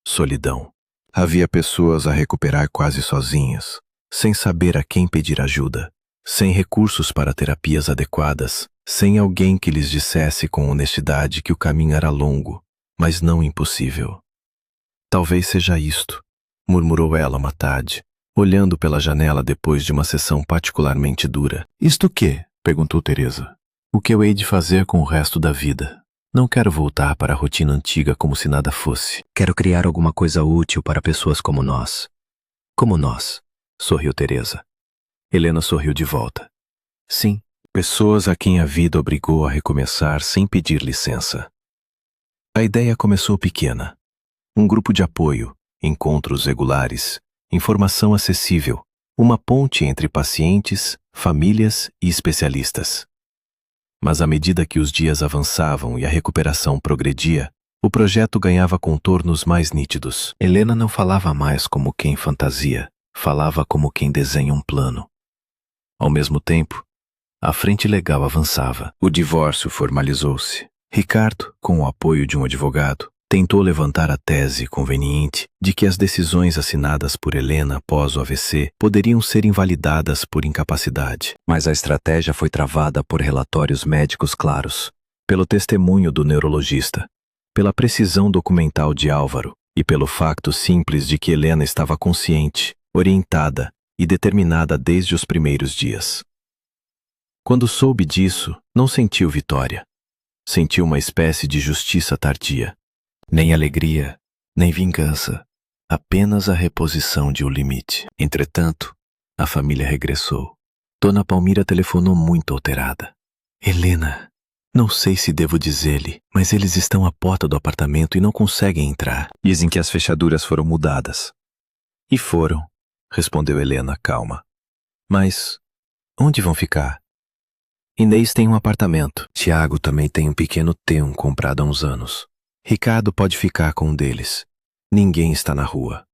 solidão. Havia pessoas a recuperar quase sozinhas, sem saber a quem pedir ajuda, sem recursos para terapias adequadas, sem alguém que lhes dissesse com honestidade que o caminho era longo, mas não impossível. Talvez seja isto, murmurou ela uma tarde, olhando pela janela depois de uma sessão particularmente dura. Isto o quê? Perguntou Teresa. O que eu hei de fazer com o resto da vida? Não quero voltar para a rotina antiga como se nada fosse. Quero criar alguma coisa útil para pessoas como nós. Como nós, sorriu Teresa. Helena sorriu de volta. Sim, pessoas a quem a vida obrigou a recomeçar sem pedir licença. A ideia começou pequena. Um grupo de apoio, encontros regulares, informação acessível, uma ponte entre pacientes, famílias e especialistas. Mas à medida que os dias avançavam e a recuperação progredia, O projeto ganhava contornos mais nítidos. Helena não falava mais como quem fantasia, falava como quem desenha um plano. Ao mesmo tempo, a frente legal avançava. O divórcio formalizou-se. Ricardo, com o apoio de um advogado, tentou levantar a tese conveniente de que as decisões assinadas por Helena após o AVC poderiam ser invalidadas por incapacidade. Mas a estratégia foi travada por relatórios médicos claros, pelo testemunho do neurologista, pela precisão documental de Álvaro e pelo facto simples de que Helena estava consciente, orientada e determinada desde os primeiros dias. Quando soube disso, não sentiu vitória. Sentiu uma espécie de justiça tardia. Nem alegria, nem vingança, apenas a reposição de um limite. Entretanto, a família regressou. Dona Palmira telefonou muito alterada. Helena, não sei se devo dizer-lhe, mas eles estão à porta do apartamento e não conseguem entrar. Dizem que as fechaduras foram mudadas. E foram, respondeu Helena, calma. Mas onde vão ficar? Inês tem um apartamento. Tiago também tem um pequeno T1 comprado há uns anos. Ricardo pode ficar com um deles. Ninguém está na rua.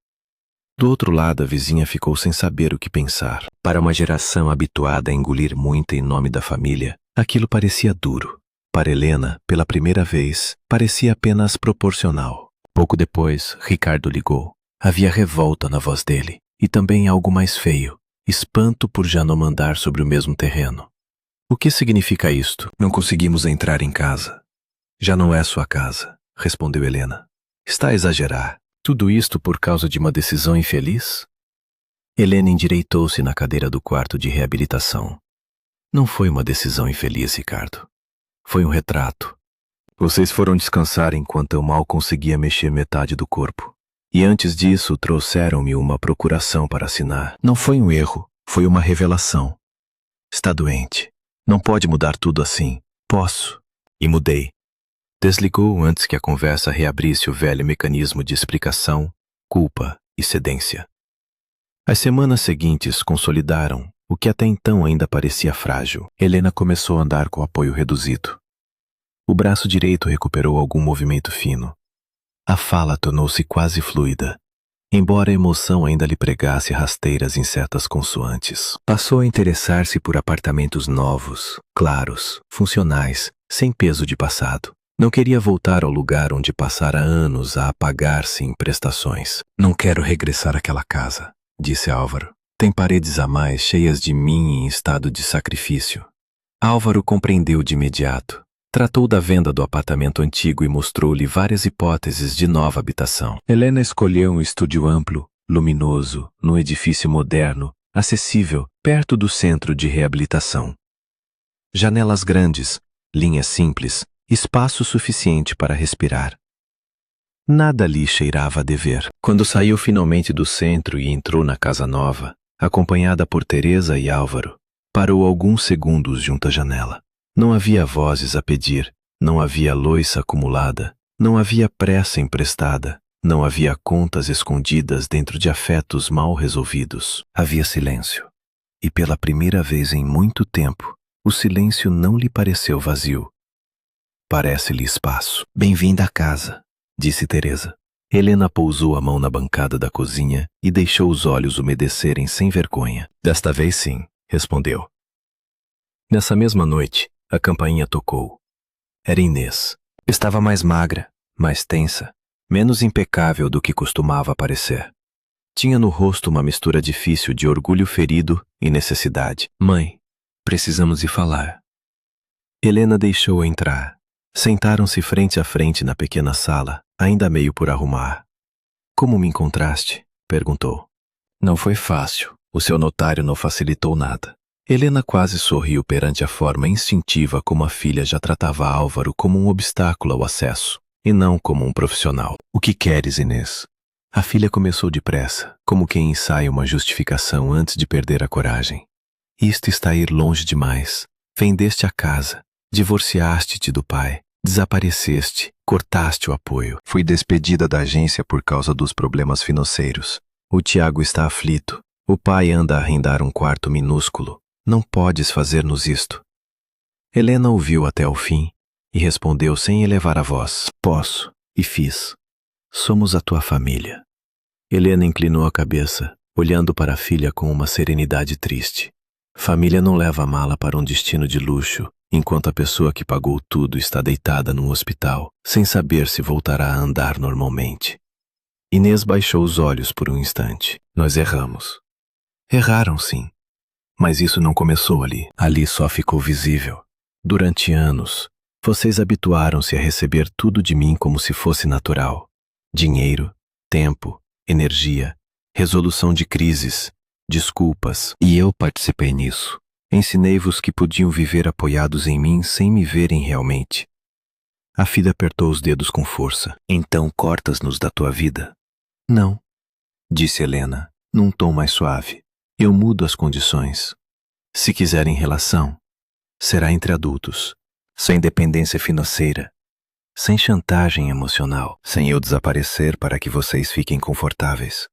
Do outro lado, a vizinha ficou sem saber o que pensar. Para uma geração habituada a engolir muito em nome da família, aquilo parecia duro. Para Helena, pela primeira vez, parecia apenas proporcional. Pouco depois, Ricardo ligou. Havia revolta na voz dele, e também algo mais feio, espanto por já não andar sobre o mesmo terreno. O que significa isto? Não conseguimos entrar em casa. Já não é sua casa, respondeu Helena. Está a exagerar. Tudo isto por causa de uma decisão infeliz? Helena endireitou-se na cadeira do quarto de reabilitação. Não foi uma decisão infeliz, Ricardo. Foi um retrato. Vocês foram descansar enquanto eu mal conseguia mexer metade do corpo. E antes disso, trouxeram-me uma procuração para assinar. Não foi um erro, foi uma revelação. Está doente. Não pode mudar tudo assim. Posso. E mudei. Desligou antes que a conversa reabrisse o velho mecanismo de explicação, culpa e cedência. As semanas seguintes consolidaram o que até então ainda parecia frágil. Helena começou a andar com apoio reduzido. O braço direito recuperou algum movimento fino. A fala tornou-se quase fluida, embora a emoção ainda lhe pregasse rasteiras em certas consoantes. Passou a interessar-se por apartamentos novos, claros, funcionais, sem peso de passado. Não queria voltar ao lugar onde passara anos a apagar-se em prestações. Não quero regressar àquela casa, disse Álvaro. Tem paredes a mais cheias de mim em estado de sacrifício. Álvaro compreendeu de imediato. Tratou da venda do apartamento antigo e mostrou-lhe várias hipóteses de nova habitação. Helena escolheu um estúdio amplo, luminoso, num edifício moderno, acessível, perto do centro de reabilitação. Janelas grandes, linhas simples, espaço suficiente para respirar. Nada ali cheirava a dever. Quando saiu finalmente do centro e entrou na casa nova, acompanhada por Teresa e Álvaro, parou alguns segundos junto à janela. Não havia vozes a pedir, não havia loiça acumulada, não havia pressa emprestada, não havia contas escondidas dentro de afetos mal resolvidos. Havia silêncio. E pela primeira vez em muito tempo, o silêncio não lhe pareceu vazio. Parece-lhe espaço. Bem-vinda à casa, disse Teresa. Helena pousou a mão na bancada da cozinha e deixou os olhos umedecerem sem vergonha. Desta vez sim, respondeu. Nessa mesma noite, a campainha tocou. Era Inês. Estava mais magra, mais tensa, menos impecável do que costumava parecer. Tinha no rosto uma mistura difícil de orgulho ferido e necessidade. Mãe, precisamos ir falar. Helena deixou-a entrar. Sentaram-se frente a frente na pequena sala, ainda meio por arrumar. Como me encontraste? Perguntou. Não foi fácil. O seu notário não facilitou nada. Helena quase sorriu perante a forma instintiva como a filha já tratava Álvaro como um obstáculo ao acesso, e não como um profissional. O que queres, Inês? A filha começou depressa, como quem ensaia uma justificação antes de perder a coragem. Isto está a ir longe demais. Vendeste a casa, divorciaste-te do pai, desapareceste, cortaste o apoio. Fui despedida da agência por causa dos problemas financeiros. O Tiago está aflito. O pai anda a arrendar um quarto minúsculo. Não podes fazer-nos isto. Helena ouviu até o fim e respondeu sem elevar a voz. Posso, E fiz. Somos a tua família. Helena inclinou a cabeça, olhando para a filha com uma serenidade triste. Família não leva a mala para um destino de luxo, enquanto a pessoa que pagou tudo está deitada num hospital, sem saber se voltará a andar normalmente. Inês baixou os olhos por um instante. Nós erramos. Erraram, sim. Mas isso não começou ali. Ali só ficou visível. Durante anos, vocês habituaram-se a receber tudo de mim como se fosse natural. Dinheiro, tempo, energia, resolução de crises, desculpas. E eu participei nisso. Ensinei-vos que podiam viver apoiados em mim sem me verem realmente. A filha apertou os dedos com força. Então cortas-nos da tua vida? Não, disse Helena, num tom mais suave. Eu mudo as condições. Se quiserem relação, será entre adultos, sem dependência financeira, sem chantagem emocional, sem eu desaparecer para que vocês fiquem confortáveis.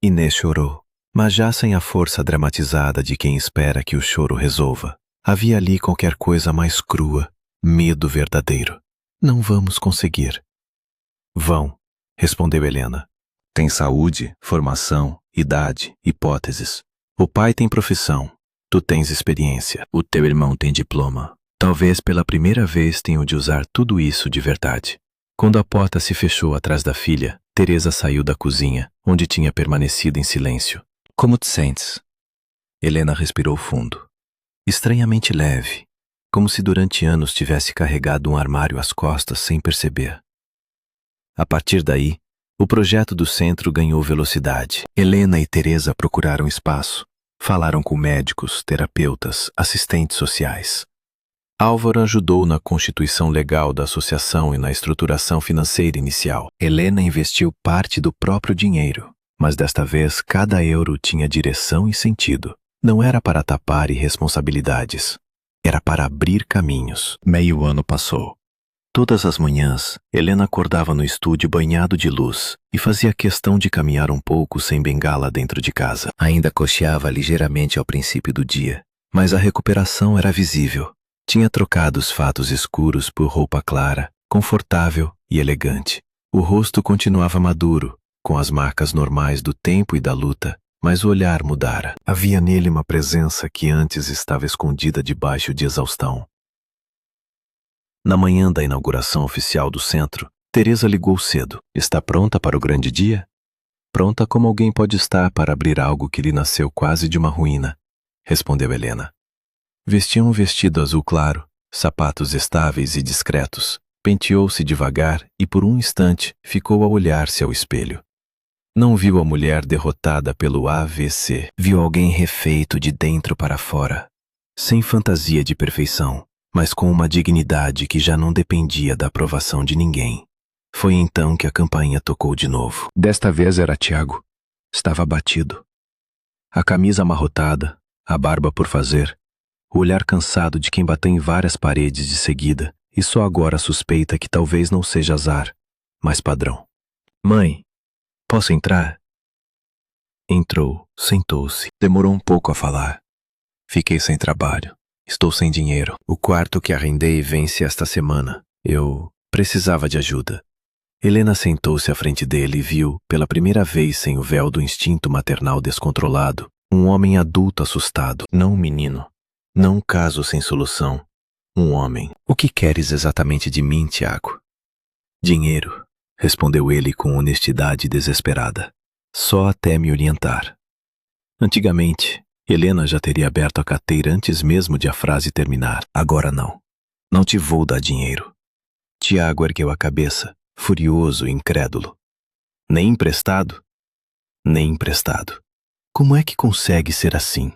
Inês chorou, mas já sem a força dramatizada de quem espera que o choro resolva. Havia ali qualquer coisa mais crua, medo verdadeiro. Não vamos conseguir. Vão, respondeu Helena. Tem saúde, formação, idade, hipóteses. O pai tem profissão. Tu tens experiência. O teu irmão tem diploma. Talvez pela primeira vez tenham de usar tudo isso de verdade. Quando a porta se fechou atrás da filha, Teresa saiu da cozinha, onde tinha permanecido em silêncio. Como te sentes? Helena respirou fundo. Estranhamente leve, como se durante anos tivesse carregado um armário às costas sem perceber. A partir daí, o projeto do centro ganhou velocidade. Helena e Teresa procuraram espaço. Falaram com médicos, terapeutas, assistentes sociais. Álvaro ajudou na constituição legal da associação e na estruturação financeira inicial. Helena investiu parte do próprio dinheiro, mas desta vez cada euro tinha direção e sentido. Não era para tapar irresponsabilidades. Era para abrir caminhos. Meio ano passou. Todas as manhãs, Helena acordava no estúdio banhado de luz e fazia questão de caminhar um pouco sem bengala dentro de casa. Ainda cocheava ligeiramente ao princípio do dia, mas a recuperação era visível. Tinha trocado os fatos escuros por roupa clara, confortável e elegante. O rosto continuava maduro, com as marcas normais do tempo e da luta, mas o olhar mudara. Havia nele uma presença que antes estava escondida debaixo de exaustão. Na manhã da inauguração oficial do centro, Teresa ligou cedo. Está pronta para o grande dia? Pronta como alguém pode estar para abrir algo que lhe nasceu quase de uma ruína, respondeu Helena. Vestia um vestido azul claro, sapatos estáveis e discretos. Penteou-se devagar e por um instante ficou a olhar-se ao espelho. Não viu a mulher derrotada pelo AVC. Viu alguém refeito de dentro para fora, sem fantasia de perfeição, mas com uma dignidade que já não dependia da aprovação de ninguém. Foi então que a campainha tocou de novo. Desta vez era Tiago. Estava abatido. A camisa amarrotada, a barba por fazer, o olhar cansado de quem bateu em várias paredes de seguida e só agora suspeita que talvez não seja azar, mas padrão. Mãe, posso entrar? Entrou, sentou-se. Demorou um pouco a falar. Fiquei sem trabalho. Estou sem dinheiro. O quarto que arrendei vence esta semana. Eu precisava de ajuda. Helena sentou-se à frente dele e viu, pela primeira vez sem o véu do instinto maternal descontrolado, um homem adulto assustado. Não um menino. Não um caso sem solução. Um homem. O que queres exatamente de mim, Tiago? Dinheiro, respondeu ele com honestidade desesperada. Só até me orientar. Antigamente, Helena já teria aberto a carteira antes mesmo de a frase terminar. Agora não. Não te vou dar dinheiro. Tiago ergueu a cabeça, furioso e incrédulo. Nem emprestado? Nem emprestado. Como é que consegue ser assim?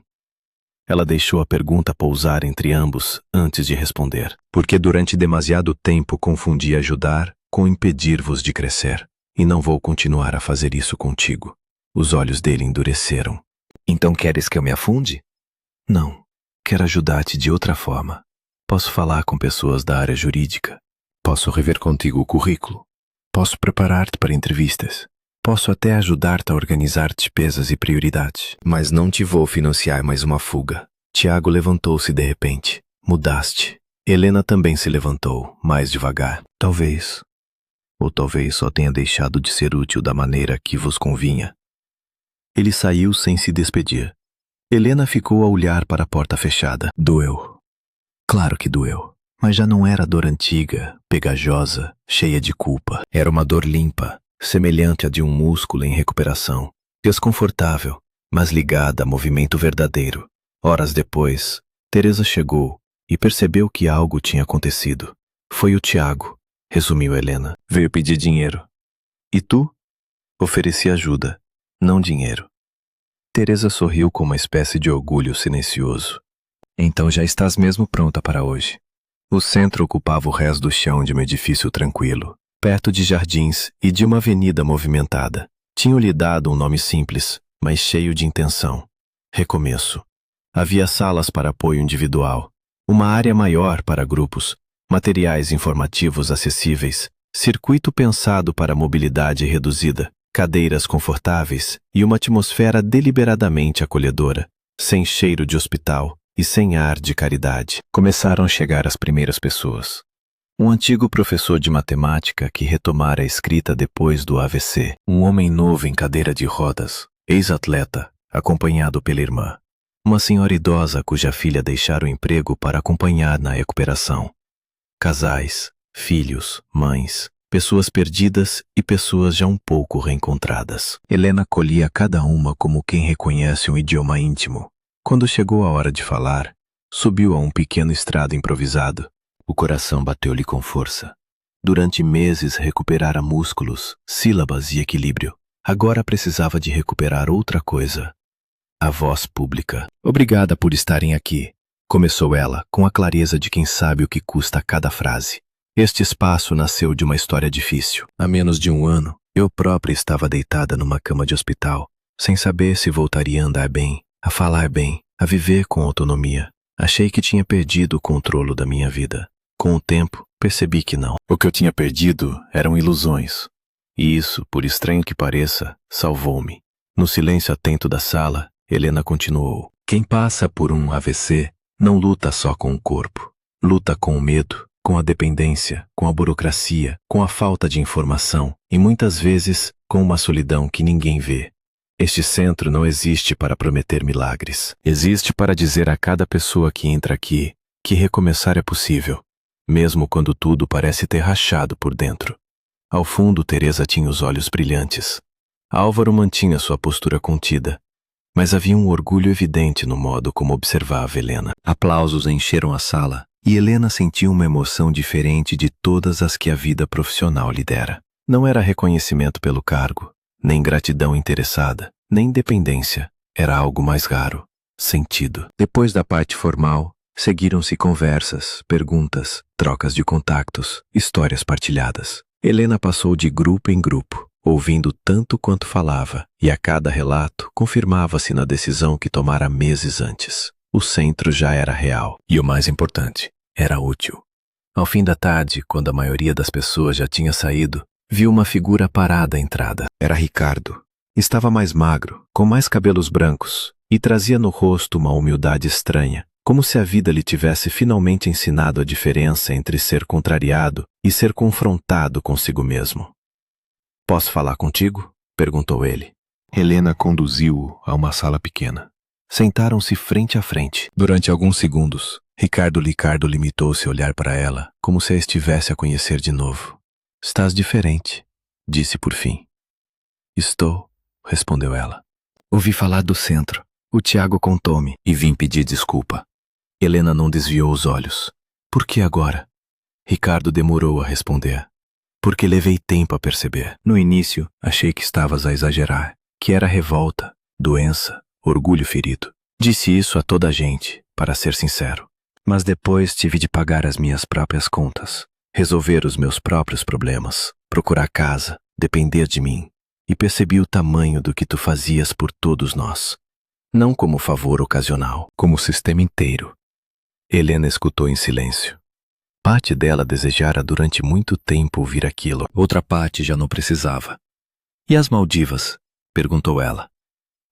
Ela deixou a pergunta pousar entre ambos antes de responder. Porque durante demasiado tempo confundi ajudar com impedir-vos de crescer. E não vou continuar a fazer isso contigo. Os olhos dele endureceram. Então queres que eu me afunde? Não. Quero ajudar-te de outra forma. Posso falar com pessoas da área jurídica. Posso rever contigo o currículo. Posso preparar-te para entrevistas. Posso até ajudar-te a organizar despesas e prioridades. Mas não te vou financiar mais uma fuga. Tiago levantou-se de repente. Mudaste. Helena também se levantou, mais devagar. Talvez. Ou talvez só tenha deixado de ser útil da maneira que vos convinha. Ele saiu sem se despedir. Helena ficou a olhar para a porta fechada. Doeu. Claro que doeu. Mas já não era dor antiga, pegajosa, cheia de culpa. Era uma dor limpa, semelhante à de um músculo em recuperação. Desconfortável, mas ligada a movimento verdadeiro. Horas depois, Teresa chegou e percebeu que algo tinha acontecido. Foi o Tiago, resumiu Helena. Veio pedir dinheiro. E tu? Ofereci ajuda, não dinheiro. Teresa sorriu com uma espécie de orgulho silencioso. Então já estás mesmo pronta para hoje. O centro ocupava o resto do chão de um edifício tranquilo, perto de jardins e de uma avenida movimentada. Tinham-lhe dado um nome simples, mas cheio de intenção. Recomeço. Havia salas para apoio individual, uma área maior para grupos, materiais informativos acessíveis, circuito pensado para mobilidade reduzida, cadeiras confortáveis e uma atmosfera deliberadamente acolhedora, sem cheiro de hospital e sem ar de caridade. Começaram a chegar as primeiras pessoas. Um antigo professor de matemática que retomara a escrita depois do AVC, um homem novo em cadeira de rodas, ex-atleta, acompanhado pela irmã. Uma senhora idosa cuja filha deixara o emprego para acompanhar na recuperação. Casais, filhos, mães, pessoas perdidas e pessoas já um pouco reencontradas. Helena colhia cada uma como quem reconhece um idioma íntimo. Quando chegou a hora de falar, subiu a um pequeno estrado improvisado. O coração bateu-lhe com força. Durante meses recuperara músculos, sílabas e equilíbrio. Agora precisava de recuperar outra coisa. A voz pública. Obrigada por estarem aqui, começou ela, com a clareza de quem sabe o que custa cada frase. Este espaço nasceu de uma história difícil. Há menos de um ano, eu própria estava deitada numa cama de hospital, sem saber se voltaria a andar bem, a falar bem, a viver com autonomia. Achei que tinha perdido o controle da minha vida. Com o tempo, percebi que não. O que eu tinha perdido eram ilusões. E isso, por estranho que pareça, salvou-me. No silêncio atento da sala, Helena continuou. Quem passa por um AVC não luta só com o corpo. Luta com o medo, com a dependência, com a burocracia, com a falta de informação e muitas vezes com uma solidão que ninguém vê. Este centro não existe para prometer milagres. Existe para dizer a cada pessoa que entra aqui que recomeçar é possível, mesmo quando tudo parece ter rachado por dentro. Ao fundo, Teresa tinha os olhos brilhantes. Álvaro mantinha sua postura contida, mas havia um orgulho evidente no modo como observava Helena. Aplausos encheram a sala e Helena sentiu uma emoção diferente de todas as que a vida profissional lhe dera. Não era reconhecimento pelo cargo, nem gratidão interessada, nem dependência. Era algo mais raro, sentido. Depois da parte formal, seguiram-se conversas, perguntas, trocas de contactos, histórias partilhadas. Helena passou de grupo em grupo, ouvindo tanto quanto falava, e a cada relato confirmava-se na decisão que tomara meses antes. O centro já era real, e o mais importante, era útil. Ao fim da tarde, quando a maioria das pessoas já tinha saído, viu uma figura parada à entrada. Era Ricardo. Estava mais magro, com mais cabelos brancos, e trazia no rosto uma humildade estranha, como se a vida lhe tivesse finalmente ensinado a diferença entre ser contrariado e ser confrontado consigo mesmo. Posso falar contigo? Perguntou ele. Helena conduziu-o a uma sala pequena. Sentaram-se frente a frente. Durante alguns segundos, Ricardo limitou-se a olhar para ela, como se a estivesse a conhecer de novo. Estás diferente, disse por fim. Estou, respondeu ela. Ouvi falar do centro. O Tiago contou-me e vim pedir desculpa. Helena não desviou os olhos. Por que agora? Ricardo demorou a responder. Porque levei tempo a perceber. No início, achei que estavas a exagerar, que era revolta, doença, orgulho ferido. Disse isso a toda a gente, para ser sincero. Mas depois tive de pagar as minhas próprias contas, resolver os meus próprios problemas, procurar casa, depender de mim, e percebi o tamanho do que tu fazias por todos nós. Não como favor ocasional, como o sistema inteiro. Helena escutou em silêncio. Parte dela desejara durante muito tempo ouvir aquilo, outra parte já não precisava. E as Maldivas? Perguntou ela.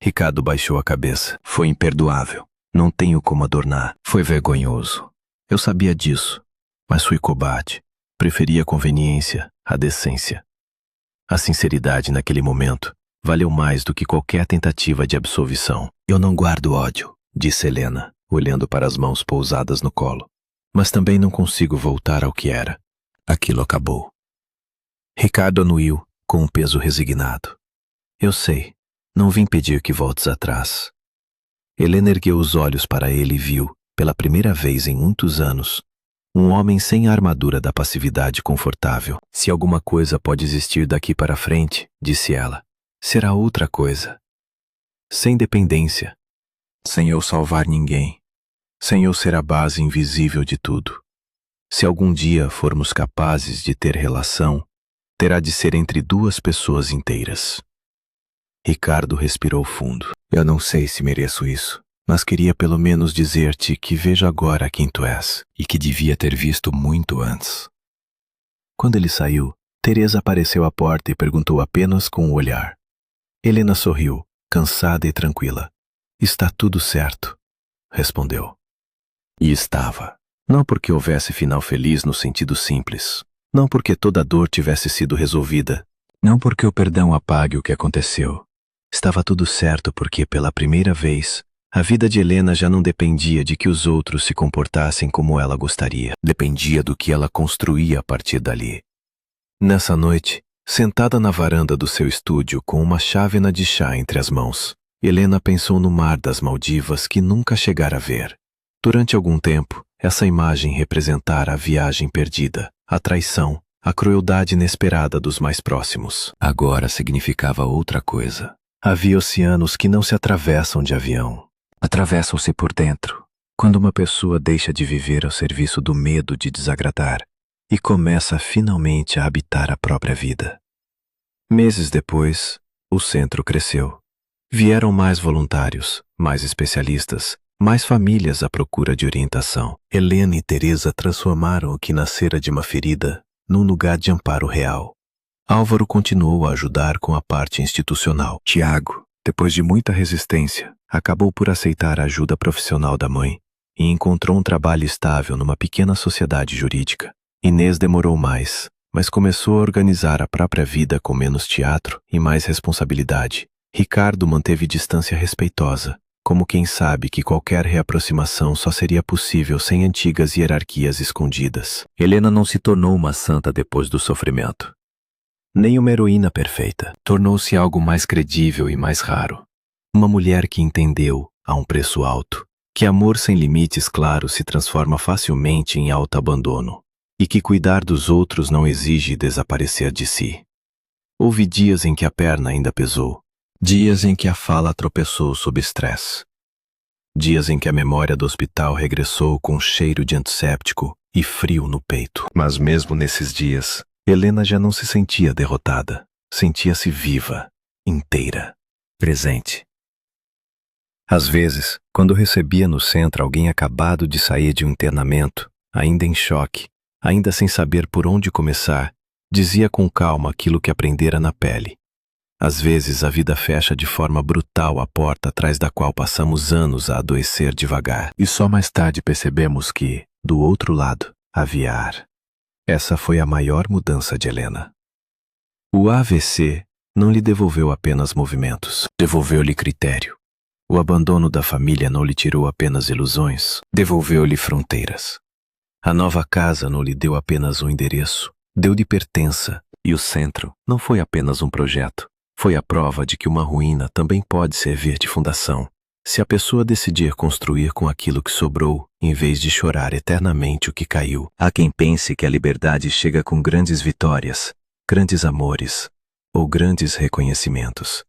Ricardo baixou a cabeça. Foi imperdoável. Não tenho como adornar. Foi vergonhoso. Eu sabia disso, mas fui cobarde. Preferi a conveniência, a decência. A sinceridade naquele momento valeu mais do que qualquer tentativa de absolvição. Eu não guardo ódio, disse Helena, olhando para as mãos pousadas no colo. Mas também não consigo voltar ao que era. Aquilo acabou. Ricardo anuiu, com um peso resignado. Eu sei, não vim pedir que voltes atrás. Helena ergueu os olhos para ele e viu, pela primeira vez em muitos anos, um homem sem a armadura da passividade confortável. Se alguma coisa pode existir daqui para frente, disse ela, será outra coisa. Sem dependência, sem eu salvar ninguém, sem eu ser a base invisível de tudo. Se algum dia formos capazes de ter relação, terá de ser entre duas pessoas inteiras. Ricardo respirou fundo. Eu não sei se mereço isso, mas queria pelo menos dizer-te que vejo agora quem tu és e que devia ter visto muito antes. Quando ele saiu, Teresa apareceu à porta e perguntou apenas com o olhar. Helena sorriu, cansada e tranquila. Está tudo certo, respondeu. E estava. Não porque houvesse final feliz no sentido simples. Não porque toda a dor tivesse sido resolvida. Não porque o perdão apague o que aconteceu. Estava tudo certo porque, pela primeira vez, a vida de Helena já não dependia de que os outros se comportassem como ela gostaria. Dependia do que ela construía a partir dali. Nessa noite, sentada na varanda do seu estúdio com uma chávena de chá entre as mãos, Helena pensou no mar das Maldivas que nunca chegara a ver. Durante algum tempo, essa imagem representara a viagem perdida, a traição, a crueldade inesperada dos mais próximos. Agora significava outra coisa. Havia oceanos que não se atravessam de avião. Atravessam-se por dentro, quando uma pessoa deixa de viver ao serviço do medo de desagradar e começa finalmente a habitar a própria vida. Meses depois, o centro cresceu. Vieram mais voluntários, mais especialistas, mais famílias à procura de orientação. Helena e Teresa transformaram o que nascera de uma ferida num lugar de amparo real. Álvaro continuou a ajudar com a parte institucional. Tiago, depois de muita resistência, acabou por aceitar a ajuda profissional da mãe e encontrou um trabalho estável numa pequena sociedade jurídica. Inês demorou mais, mas começou a organizar a própria vida com menos teatro e mais responsabilidade. Ricardo manteve distância respeitosa, como quem sabe que qualquer reaproximação só seria possível sem antigas hierarquias escondidas. Helena não se tornou uma santa depois do sofrimento. Nem uma heroína perfeita. Tornou-se algo mais credível e mais raro. Uma mulher que entendeu, a um preço alto, que amor sem limites claros se transforma facilmente em autoabandono e que cuidar dos outros não exige desaparecer de si. Houve dias em que a perna ainda pesou, dias em que a fala tropeçou sob estresse, dias em que a memória do hospital regressou com cheiro de antisséptico e frio no peito. Mas mesmo nesses dias, Helena já não se sentia derrotada, sentia-se viva, inteira, presente. Às vezes, quando recebia no centro alguém acabado de sair de um internamento, ainda em choque, ainda sem saber por onde começar, dizia com calma aquilo que aprendera na pele. Às vezes a vida fecha de forma brutal a porta atrás da qual passamos anos a adoecer devagar, e só mais tarde percebemos que, do outro lado, havia ar. Essa foi a maior mudança de Helena. O AVC não lhe devolveu apenas movimentos, devolveu-lhe critério. O abandono da família não lhe tirou apenas ilusões, devolveu-lhe fronteiras. A nova casa não lhe deu apenas um endereço, deu-lhe pertença, e o centro não foi apenas um projeto, foi a prova de que uma ruína também pode servir de fundação, se a pessoa decidir construir com aquilo que sobrou, em vez de chorar eternamente o que caiu. Há quem pense que a liberdade chega com grandes vitórias, grandes amores ou grandes reconhecimentos.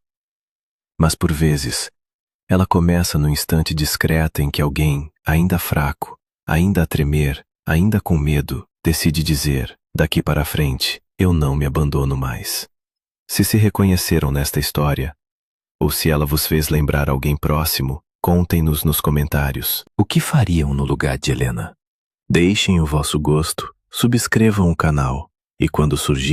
Mas por vezes, ela começa no instante discreto em que alguém, ainda fraco, ainda a tremer, ainda com medo, decide dizer, daqui para frente, eu não me abandono mais. Se reconheceram nesta história, ou se ela vos fez lembrar alguém próximo, contem-nos nos comentários. O que fariam no lugar de Helena? Deixem o vosso gosto, subscrevam o canal, e quando surgir